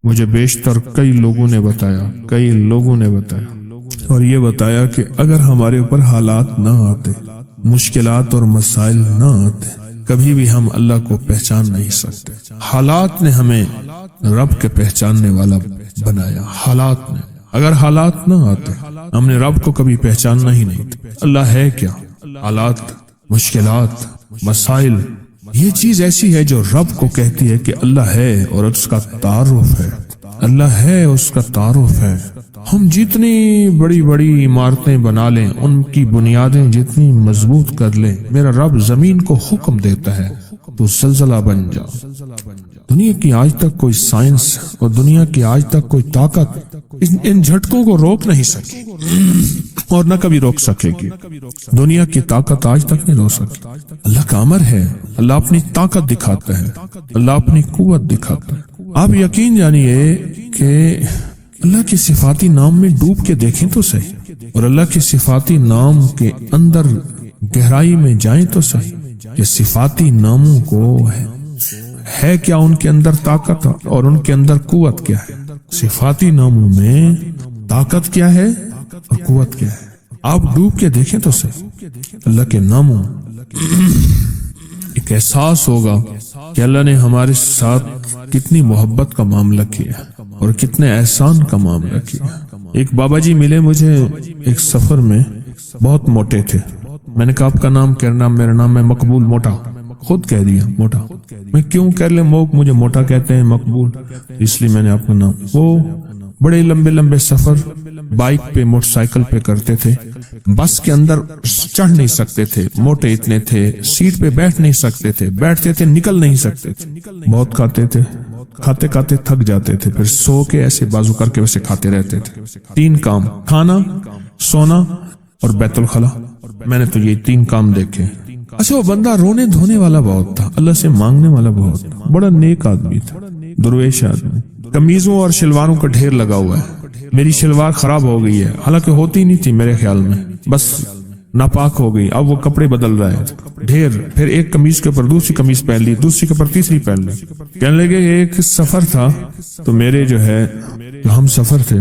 مجھے بیشتر کئی لوگوں نے بتایا اور یہ بتایا کہ اگر ہمارے اوپر حالات نہ آتے، مشکلات اور مسائل نہ آتے، کبھی بھی ہم اللہ کو پہچان نہیں سکتے۔ حالات نے ہمیں رب کے پہچاننے والا بنایا۔ حالات نے، اگر حالات نہ آتے ہم نے رب کو کبھی پہچاننا ہی نہیں تھا۔ اللہ ہے کیا؟ حالات، مشکلات، مسائل، یہ چیز ایسی ہے جو رب کو کہتی ہے کہ اللہ ہے اور اس کا تعارف ہے۔ اللہ ہے، اس کا تعارف ہے۔ ہم جتنی بڑی بڑی عمارتیں بنا لیں، ان کی بنیادیں جتنی مضبوط کر لیں، میرا رب زمین کو حکم دیتا ہے تو زلزلہ بن جا۔ دنیا کی آج تک کوئی سائنس اور دنیا کی آج تک کوئی طاقت ان جھٹکوں کو روک نہیں سکی اور نہ کبھی روک سکے گی۔ دنیا کی طاقت آج تک نہیں روک سکتی۔ اللہ کا امر ہے، اللہ اپنی طاقت دکھاتا ہے، اللہ اپنی قوت دکھاتا ہے۔ آپ یقین جانیے کہ اللہ کی صفاتی نام میں ڈوب کے دیکھیں تو صحیح، اور اللہ کی صفاتی نام کے اندر گہرائی میں جائیں تو صحیح کہ صفاتی ناموں کو ہے کیا، ان کے اندر طاقت اور ان کے اندر قوت کیا ہے۔ صفاتی ناموں میں طاقت کیا ہے اور قوت کیا ہے، آپ ڈوب کے دیکھیں تو صحیح۔ اللہ کے ناموں ایک احساس ہوگا کہ اللہ نے ہمارے ساتھ کتنی محبت کا معاملہ کیا اور کتنے احسان کا معاملہ کیا۔ ایک بابا جی ملے مجھے ایک سفر میں، بہت موٹے تھے۔ میں نے کہا آپ کا نام کیا؟ میرا نام ہے مقبول موٹا۔ خود کہہ دیا موٹا۔ میں کیوں کہہ لیں، مجھے موٹا کہتے ہیں، مقبول، اس لیے میں نے آپ کا نام۔ وہ بڑے لمبے لمبے سفر بائک پہ، موٹر سائیکل پہ کرتے تھے، بس کے اندر چڑھ نہیں سکتے تھے، موٹے اتنے تھے، سیٹ پہ بیٹھ نہیں سکتے تھے، بیٹھتے تھے نکل نہیں سکتے تھے، بہت کھاتے تھے، کھاتے کھاتے تھک جاتے تھے، پھر سو کے ایسے بازو کر کے ویسے کھاتے رہتے تھے۔ 3 کام، کھانا، سونا اور بیت الخلا۔ میں نے تو یہ 3 کام دیکھے۔ اچھا، وہ بندہ رونے دھونے والا بہت تھا، اللہ سے مانگنے والا بہت تھا، بڑا نیک آدمی تھا، درویش آدمی۔ قمیضوں اور شلواروں کا ڈھیر لگا ہوا ہے۔ میری شلوار خراب ہو گئی ہے، حالانکہ ہوتی نہیں تھی میرے خیال میں، بس ناپاک ہو گئی، اب وہ کپڑے بدل رہا ہے ڈھیر۔ پھر ایک قمیض کے اوپر دوسری قمیض پہن لی، دوسری کے اوپر تیسری پہن لی۔ کہنے لگے ایک سفر تھا تو میرے جو ہے ہم سفر تھے،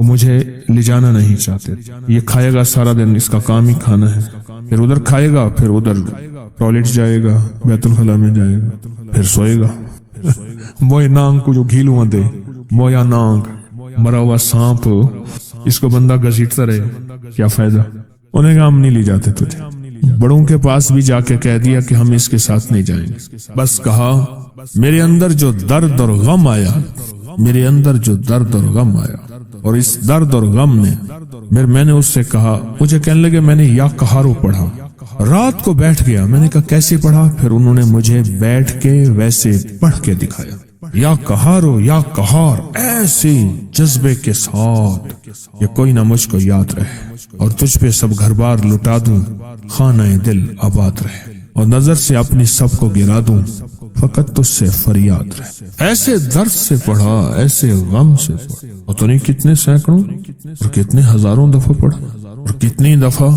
مجھے لے جانا نہیں چاہتے، یہ کھائے گا سارا دن، اس کا کام ہی کھانا ہے، پھر ادھر کھائے گا، پھر ادھر ٹوائلٹ جائے گا، بیت الخلا میں جائے گا، پھر سوئے گا۔ موئے نانگ کو جو گھیلواں دے، مویا نانگ، مرا ہوا سانپ، اس کو بندہ گھسیٹتا رہے، کیا فائدہ؟ انہیں کہا ہم نہیں لے جاتے تجھے۔ بڑوں کے پاس بھی جا کے کہہ دیا کہ ہم اس کے ساتھ نہیں جائیں گے۔ بس کہا میرے اندر جو درد اور غم آیا، میرے اندر جو درد اور غم آیا، اور اس درد اور غم نے میں نے اس سے کہا، مجھے کہنے لگے میں نے یا قہارو پڑھا، رات کو بیٹھ گیا۔ میں نے کہا کیسے پڑھا؟ پھر انہوں نے مجھے بیٹھ کے ویسے پڑھ کے دکھایا، یا قہارو یا قہار، ایسے جذبے کے ساتھ کہ کوئی نہ مجھ کو یاد رہے، اور تجھ پہ سب گھر بار لٹا دوں، خانہ دل آباد رہے، اور نظر سے اپنی سب کو گرا دوں، فقط تجھ سے فریاد رہے۔ ایسے درد سے پڑھا، ایسے غم سے پڑھا، اور تو نہیں کتنے سینکڑوں اور کتنے ہزاروں دفعہ پڑھا، اور کتنی دفعہ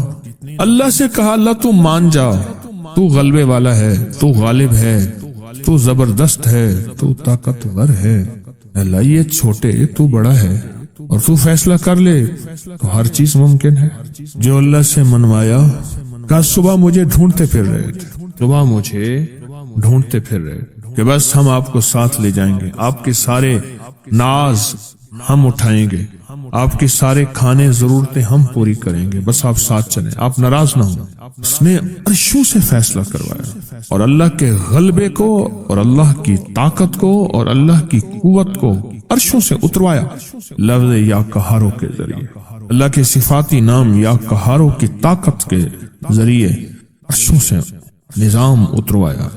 اللہ سے کہا، اللہ تو مان جا، تو غلبے والا ہے، تو غالب ہے، تو زبردست ہے، تو طاقتور ہے، اللہ یہ چھوٹے تو بڑا ہے، اور تو فیصلہ کر لے تو ہر چیز ممکن ہے۔ جو اللہ سے منوایا، کہا صبح مجھے ڈھونڈتے پھر رہے تھے، صبح مجھے ڈھونڈتے پھر رہے کہ بس ہم آپ کو ساتھ لے جائیں گے، آپ کے سارے ناز ہم اٹھائیں گے، آپ کے سارے کھانے ضرورتیں ہم پوری کریں گے، بس آپ ساتھ چلیں، آپ ناراض نہ ہوں۔ اس نے عرشوں سے فیصلہ کروایا، اور اللہ کے غلبے کو اور اللہ کی طاقت کو اور اللہ کی قوت کو عرشوں سے اتروایا لفظ یا قہارو کے ذریعے، اللہ کے صفاتی نام یا قہارو کی طاقت کے ذریعے عرشوں سے نظام اتروایا۔